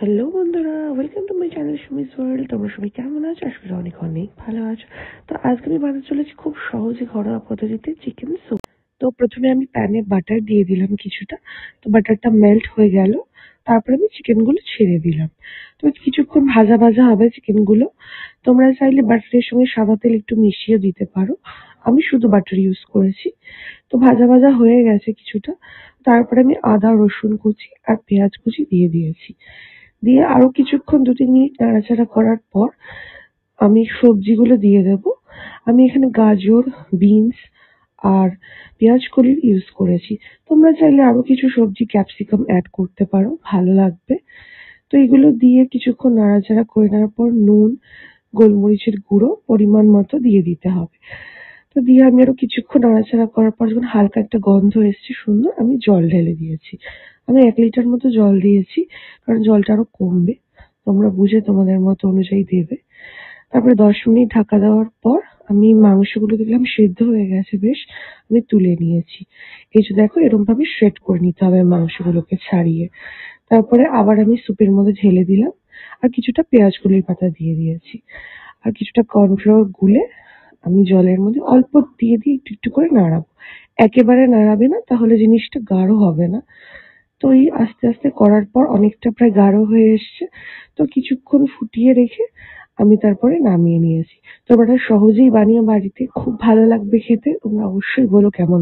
Hello বন্ধুরা, welcome to my channel Sumi's world. তোমরা সবাই কেমন আছো? আসলে অনেক অনেক ভালো আছো। তো আজকে আমি বানাতে চলেছি খুব সহজে ঘরোয়া পদ্ধতিতে চিকেন স্যুপ। তো প্রথমে আমি প্যানে বাটার দিয়ে দিলাম কিছুটা। তো বাটারটা মেল্ট হয়ে গেল, তারপরে আমি চিকেনগুলো ছেড়ে দিলাম। তো কিছুক্ষণ ভাজা ভাজা হবে চিকেনগুলো। তোমরা চাইলে বাটারের সঙ্গে সাদা তেল একটু মিশিয়ে দিতে পারো। আমি শুধু বাটার ইউজ করেছি। তো ভাজা ভাজা হয়ে গেছে কিছুটা। তারপরে আমি আদা রসুন কুচি আর পেঁয়াজ কুচি দিয়ে দিয়েছি। দিয়ে আরো কিছুক্ষণ ২-৩ মিনিট নাড়াচাড়া করার পর আমি সবজিগুলো দিয়ে দেব। আমি এখানে গাজর, বিনস আর পেঁয়াজ কলির ইউজ করেছি। তোমরা চাইলে আরো কিছু সবজি ক্যাপসিকাম এড করতে পারো, ভালো লাগবে। তো এগুলো দিয়ে কিছুক্ষণ নাড়াচাড়া করে নেওয়ার পর নুন, গোলমরিচের গুঁড়ো পরিমাণ মতো দিয়ে দিতে হবে। তো দিয়ে আমি আরো কিছুক্ষণ নাড়াচাড়া করার পর যখন হালকা একটা গন্ধ এসছে সুন্দর, আমি জল ঢেলে দিয়েছি। আমি ১ লিটার মতো জল দিয়েছি, কারণ জলটা আরো কমবে। তোমরা বুঝে তোমাদের মতো অনুযায়ী দেবে। তারপরে ১০ মিনিট ঢাকা দেওয়ার পর আমি মাংসগুলো দেখলাম সেদ্ধ হয়ে গেছে বেশ। আমি তুলে নিয়েছি। এই যে দেখো, এরকম ভাবে শ্রেড করে নিতে হবে মাংসগুলোকে ছাড়িয়ে। তারপরে আবার আমি স্যুপের মধ্যে ঢেলে দিলাম। আর কিছুটা পেঁয়াজ কলির পাতা দিয়ে দিয়েছি। আর কিছুটা কর্নফ্লাওয়ার গুলে আমি জলের মধ্যে অল্প দিয়ে দিয়ে একটু একটু করে নাড়াবো। একেবারে নাড়াবে না, তাহলে জিনিসটা গাঢ় হবে না। তো এই আস্তে আস্তে করার পর অনেকটা প্রায় গাঢ় হয়ে এসছে। তো কিছুক্ষণ ফুটিয়ে রেখে আমি তারপরে নামিয়ে নিয়েছি। তোমরা সহজেই বানিয়ে বাড়িতে, খুব ভালো লাগবে খেতে। তোমরা অবশ্যই বলো কেমন।